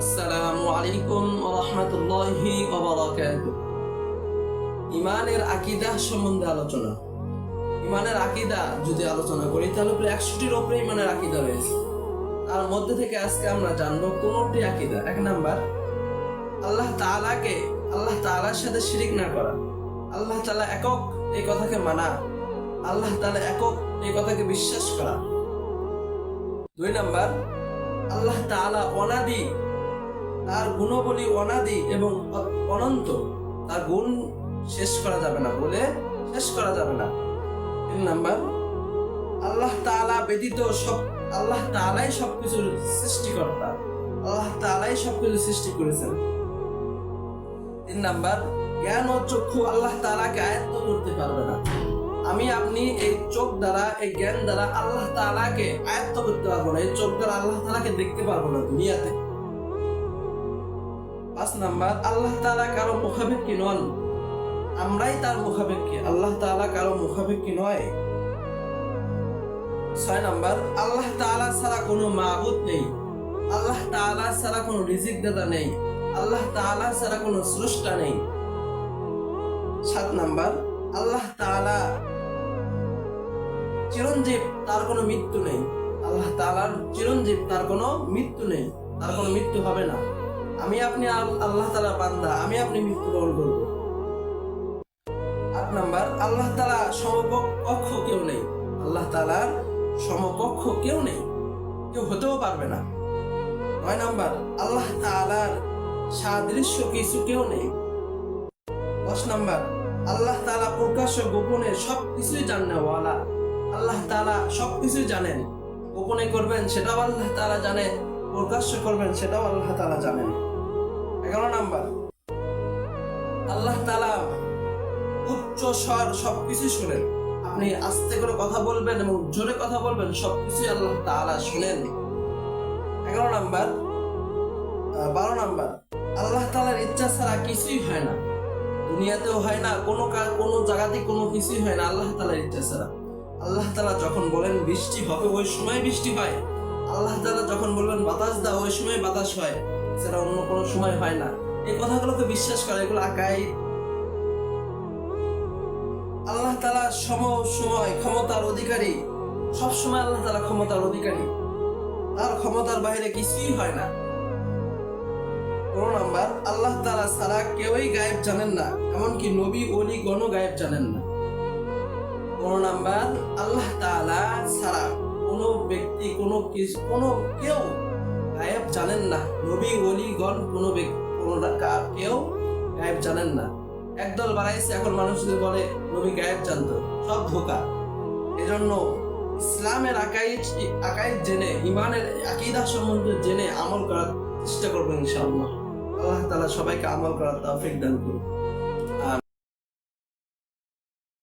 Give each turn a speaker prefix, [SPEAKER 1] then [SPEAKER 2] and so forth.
[SPEAKER 1] আসসালামু আলাইকুম ওয়া রাহমাতুল্লাহি ওয়া বারাকাতুহু। ঈমানের আকীদা সম্বন্ধে আলোচনা। ঈমানের আকীদা যদি আলোচনা করি তাহলে প্রায় 100টির উপরে ঈমানের আকীদা রয়েছে। তার মধ্যে থেকে আজকে আমরা জানবো কোনটি আকীদা। এক নাম্বার, আল্লাহ তাআলাকে আল্লাহ তাআলার সাথে শিরিক না করা। আল্লাহ তাআলা একক এই কথাকে মানা। আল্লাহ তাআলা একক এই কথাকে বিশ্বাস করা। দুই নাম্বার, আল্লাহ তাআলা অনাদি, তার গুণাবলী অনাদি এবং অনন্ত, তার গুণ শেষ করা যাবে না, বলে শেষ করা যাবে না। তিন নাম্বার, আল্লাহ তাআলা ব্যতীত আল্লাহ তাআলাই সবকিছুর সৃষ্টিকর্তা, আল্লাহ তাআলাই সবকিছু সৃষ্টি করেছেন। তিন নাম্বার, জ্ঞান ও চক্ষু আল্লাহ তাআলাকে আয়ত্ত করতে পারবে না। আমি আপনি এই চোখ দ্বারা, এই জ্ঞান দ্বারা আল্লাহ তাআলাকে আয়ত্ত করতে পারবো না। এই চোখ দ্বারা আল্লাহ তাআলাকে দেখতে পারবো না দুনিয়াতে। পাঁচ নাম্বার, আল্লাহ তাআলা কারো মুখাপেক্ষী নন, আমরাই তার মুখাপেক্ষী। আল্লাহ তাআলা কারো মুখাপেক্ষী নয়। ছয় নাম্বার, আল্লাহ তাআলা ছাড়া কোনো মাবুদ নেই, আল্লাহ তাআলা ছাড়া কোনো রিজিক দাতা নেই, আল্লাহ তাআলা ছাড়া কোনো স্রষ্টা নেই। সাত নাম্বার, আল্লাহ তাআলা চিরঞ্জীব, তার কোনো মৃত্যু নেই। আল্লাহ তাআলার চিরঞ্জীব, তার কোনো মৃত্যু নেই, তার কোনো মৃত্যু হবে না। আমি আপনি আল্লাহ তাআলার বান্দা, আমি আপনি মৃত্যুবরণ করব। আট নাম্বার, আল্লাহ তাআলা সমকক্ষ কেউ নেই, আল্লাহ তাআলার সমকক্ষ কেউ নেই, কেউ হতেও পারবে না। নয় নাম্বার, আল্লাহ তাআলার সাদৃশ্য কিছু কেউ নেই। 10 নাম্বার, আল্লাহ তাআলা প্রকাশ্য গোপনে সবকিছুই জানেওয়ালা। আল্লাহ তাআলা সবকিছুই জানেন। গোপনে করবেন সেটাও আল্লাহ তাআলা জানে, প্রকাশ্য করবেন সেটাও আল্লাহ তাআলা জানেন। 11 নাম্বার, আল্লাহ তাআলা উচ্চ স্বর সবকিছু শুনেন। আপনি আস্তে করে কথা বলবেন এবং জোরে কথা বলবেন, সবকিছুই আল্লাহ তাআলা শুনেন। 11 নাম্বার। 12 নাম্বার, আল্লাহ তাআলার ইচ্ছা ছাড়া কিছুই হয় না, দুনিয়াতেও হয় না, কোনো জায়গাতে কোনো কিছুই হয় না আল্লাহ তাআলার ইচ্ছা ছাড়া। আল্লাহ তাআলা যখন বলেন বৃষ্টি হবে, ওই সময় বৃষ্টি হয়। আল্লাহ তাআলা যখন বলবেন বাতাস দাও, ওই সময় বাতাস হয়, সেটা অন্য কোনো সময় হয় না। এই কথাগুলোকে বিশ্বাস করে, এগুলো আকাইদ। আল্লাহ তাআলা সময় ক্ষমতার অধিকারী, সব সময় আল্লাহ তাআলা ক্ষমতার অধিকারী, তার ক্ষমতার বাইরে কিছুই হয় না। 13 নাম্বার, আল্লাহ তাআলা ছাড়া কেউই গায়েব জানেন না, এমনকি নবী ওলি গণও গায়েব জানেন না। 14 নাম্বার, আল্লাহ তাআলা ছাড়া কোনো ব্যক্তি, কোনো কেউ গায়েব জানেন না, নবী ওলি গণ কেউ গায়েব জানেন না। একদল বাড়াইছে এখন মানুষদের বলে নবী গায়েব জানতো, সব ধোঁকা। এজন্য ইসলামের আকাইদ জেনে, ঈমানের আকীদা সম্বন্ধে জেনে আমল করার চেষ্টা করবেন ইনশাআল্লাহ। আল্লাহ তাআলা সবাইকে আমল করার তৌফিক দান করুন।